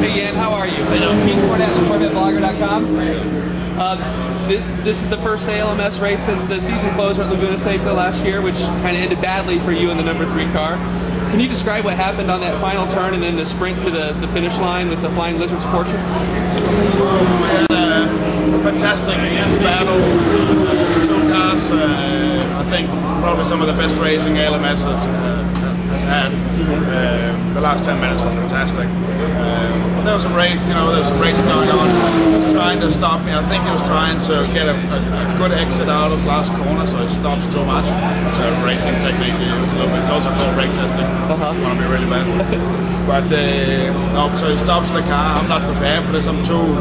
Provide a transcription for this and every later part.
Hey Jan, how are you? Pete Cornett with CorvetteBlogger.com. This is the first ALMS race since the season closed at Laguna Seca last year, which kind of ended badly for you in the number 3 car. Can you describe what happened on that final turn and then the sprint to the finish line with the Flying Lizards Porsche? We had a fantastic battle, 2 cars. I think probably some of the best racing ALMS has had. The last 10 minutes were fantastic. But there was some race, there was some racing going on. He was trying to stop me. I think he was trying to get a good exit out of last corner, so he stops too much. It's a racing technique. It's also called brake testing. Want to be really bad. But no, so he stops the car. I'm not prepared for this. I'm two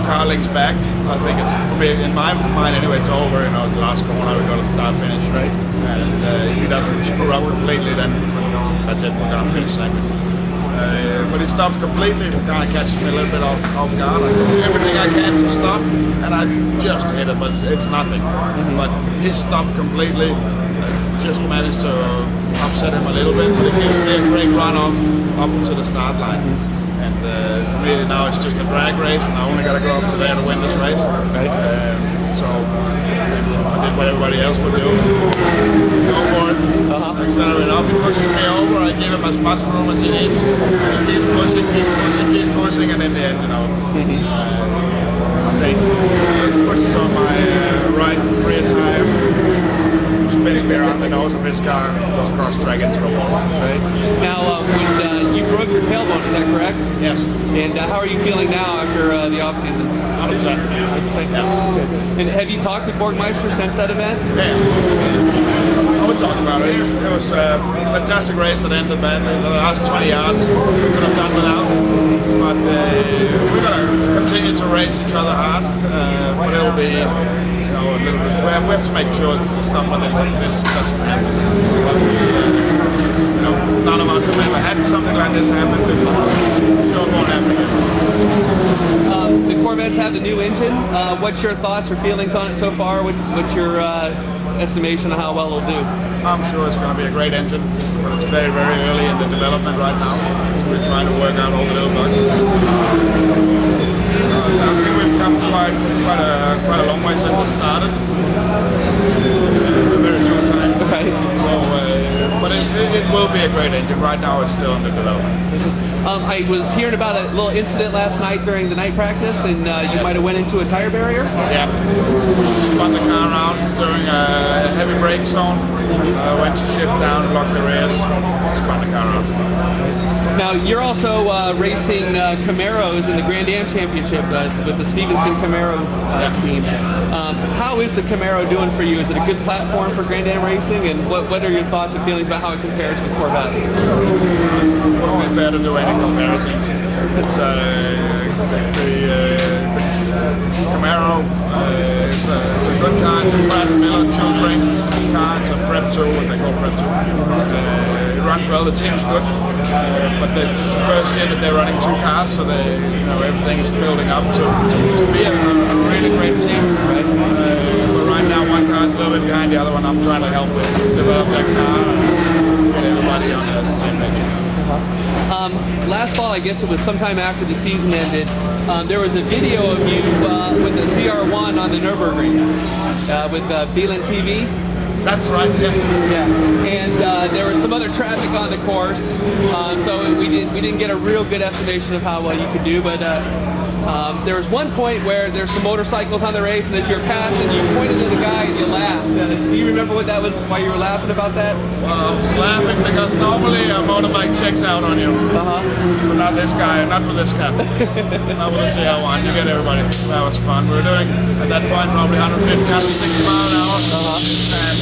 car lengths back. I think it's, for me, in my mind anyway, it's over. The last corner we got to start finish. Right. And if he doesn't screw up completely, then that's it. We're gonna finish second. But he stops completely. Kind of catches me a little bit off guard. I do everything I can to stop, and I just hit it, but it's nothing. But he stopped completely. Just managed to upset him a little bit, but it gives me a great run off up to the start line. And for me now it's just a drag race, and I only got to go up to there to win this race. So I did what everybody else would do. Go for it. Accelerate up. He pushes me over. I give him as much room as he needs. He keeps pushing, and in the end, I think he pushes on my right rear tire. Spins me around the nose of his car, goes across track into the wall. Right. Now, when you broke your tailbone, is that correct? Yes. And how are you feeling now after the off season? 100%. 100%. Yeah. And have you talked with Borgmeister since that event? Yeah. I would talk about it. It was a fantastic race that ended badly. The last 20 yards we could have done without. But we're going to continue to race each other hard. But it'll be a little bit. We have to make sure stuff like this doesn't happen. But, none of us have ever had something like this happen. Sure it won't happen again. The Corvettes have the new engine. What's your thoughts or feelings on it so far? What's your estimation of how well it'll do? I'm sure it's going to be a great engine, but it's very, very early in the development right now. So we're trying to work out all the little bugs. I think we've come quite a long way since it started. In a very short time. Okay. So, but it will be a great engine. Right now, it's still under development. I was hearing about a little incident last night during the night practice, and you might have went into a tire barrier. Yeah. Spun the car around during a heavy brake zone. Went to shift down, blocked the rears, spun the car around. Now, you're also racing Camaros in the Grand Am Championship with the Stevenson Camaro team. How is the Camaro doing for you? Is it a good platform for Grand Am racing? And what are your thoughts and feelings about how it compares with Corvette? It wouldn't be fair to do any comparisons. It's the Camaro is a good car. It's a Pratt & Miller Nurburgring car. It's a Prep 2, what they call Prep 2. It runs well. The team's good. But it's the first year that they're running 2 cars, so everything is building up to be a really great team. Right? But right now, one car is a little bit behind the other one. I'm trying to help with develop that car and get everybody on the same page. Last fall, I guess it was sometime after the season ended, there was a video of you with the ZR1 on the Nurburgring with Beeline TV. That's right, yes. Yeah, and there was some other traffic on the course, so we didn't get a real good estimation of how well you could do, but there was one point where there's some motorcycles on the race, and as you're passing, you pointed at a guy and you laughed. Do you remember what that was, why you were laughing about that? Well, I was laughing because normally a motorbike checks out on you. But not this guy, not with this car. Not with the ZR1, you get everybody. That was fun. We were doing, at that point, probably 150, 160 miles an hour. And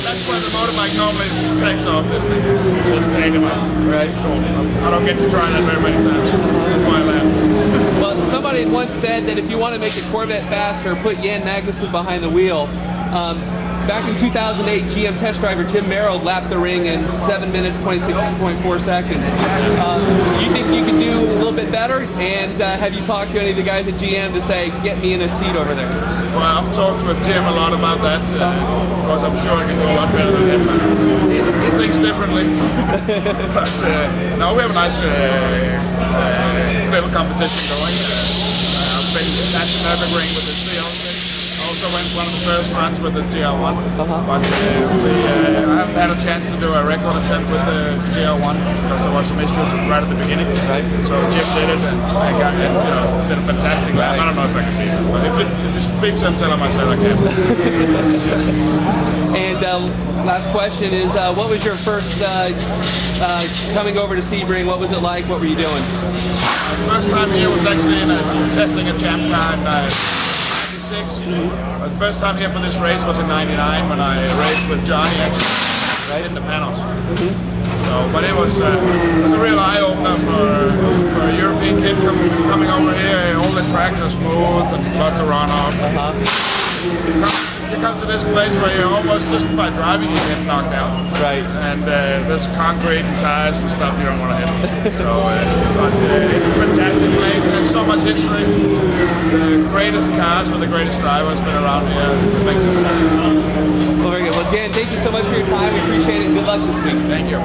that's where the motorbike normally takes off, this thing. Just 80 miles. Right. Cool. I don't get to try that very many times. That's why I laughed. Well, somebody had once said that if you want to make a Corvette faster, put Jan Magnussen behind the wheel. Back in 2008, GM test driver Jim Merrill lapped the ring in 7 minutes, 26.4 seconds. You think you can do a little bit better? And have you talked to any of the guys at GM to say, get me in a seat over there? Well, I've talked with Jim a lot about that. Of course, I'm sure I can do a lot better than him. He thinks differently. But no, we have a nice little competition going. I've been at the Nurburgring with the ZR1. Also went one of the first runs with the ZR1. But I haven't had a chance to do a record attempt with the ZR1 because there was some issues right at the beginning. Right. So Jim did it and did a fantastic lap. I don't know if I can beat him, but if he speaks, I'm telling myself I can. And last question is, what was your first coming over to Sebring? What was it like? What were you doing? First time here was actually testing a Champ car in 96. The first time here for this race was in 99 when I raced with Johnny actually, right in the panels. So, but it was a real eye-opener for a European kid coming over here. All the tracks are smooth and lots of runoff. You come to this place where you almost just by driving you get knocked out. Right. And there's concrete and tires and stuff you don't want to hit. So, but it's a fantastic place. There's so much history. The greatest cars with the greatest drivers been around here. It makes it special. Well, very good. Well, Dan, thank you so much for your time. We appreciate it. Good luck this week. Thank you.